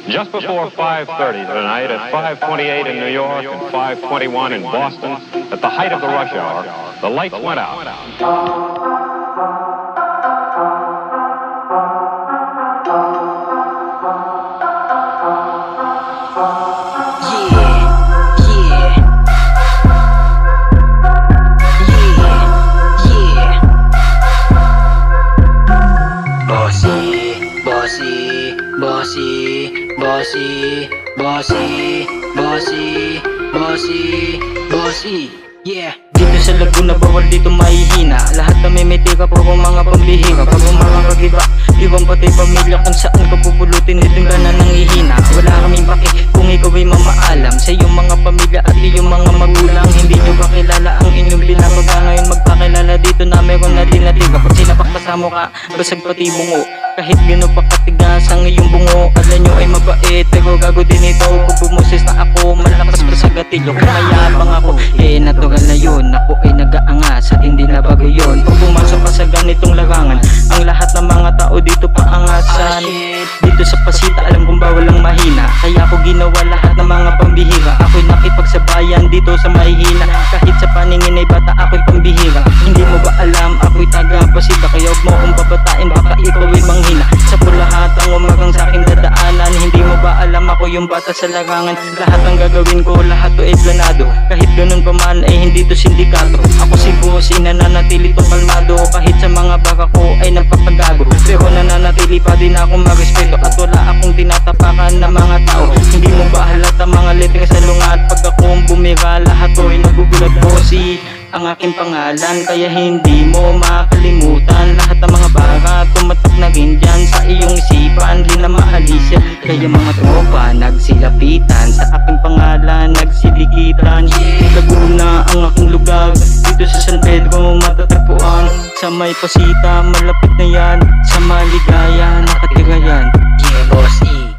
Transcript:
Just before 5:30 tonight, at 5:28 in New York and 5:21 in Boston, at the height of the rush hour, the lights went out. Bossy, yeah. Dito sa Laguna, bawal dito mahihina. Lahat na may tika po kung mga pambihira. Pag mga kagiba, ibang pati pamilya. Kung saan ka pupulutin, itong ka na nangihina. Wala kaming paki kung ikaw ay mamaalam sa iyong mga pamilya at iyong mga magulang. Hindi nyo ba kilala ang inyong binabaga? Ngayon magpakilala dito na meron na din natin. Kapag sinapak sa mukha, basag pati bungo. Kahit gano'n pa katigas ang iyong bungo. Alam nyo ay mabait, pero gago din ito. Kung bumusis na ako, malakas pa sa gatilyo. Kung mayabang ako, natural na yun. Ako ay nag-aangas at hindi na bago yun. Pag pumasok ka sa ganitong larangan, ang lahat ng mga tao dito paangasan. Dito sa Pasita, alam kong bawal ang mahina. Kaya ako ginawa lahat ng mga pambihira. Ako'y nakipagsabayan dito sa mahihina. Kahit sa paningin ay bata, ako'y pambihira. Hindi mo ba alam, ako'y taga-Pasita. Kaya huwag mo akong babatain, baka ikaw ay manghina. Sa pulahatang umagang sa aking dadaanan. Hindi mo ba alam, ako yung bata sa larangan. Lahat ng gagawin ko, lahat to ay planado. Kahit ganun pa man ay hindi to sindikato. Ako si boss, nananatili tong kalmado. Kahit sa mga baka ko ay napapagago, pero nananatili pa din akong marespeto. At wala akong tinatapakan ng mga tao. Hindi mo ba halata mga letra sa lungat? Pag akong bumira, lahat to ay nagugulat. Bossy ang aking pangalan, kaya hindi mo makalimutan. Lahat ng mga bara, tumatak na rin dyan sa iyong isipan. Di na maalis yan, kaya mga tropa nagsilapitan. Sa aking pangalan, nagsilikitan. Laguna ang aking lugar, dito sa San Pedro matatagpuan. Sa may Pasita, malapit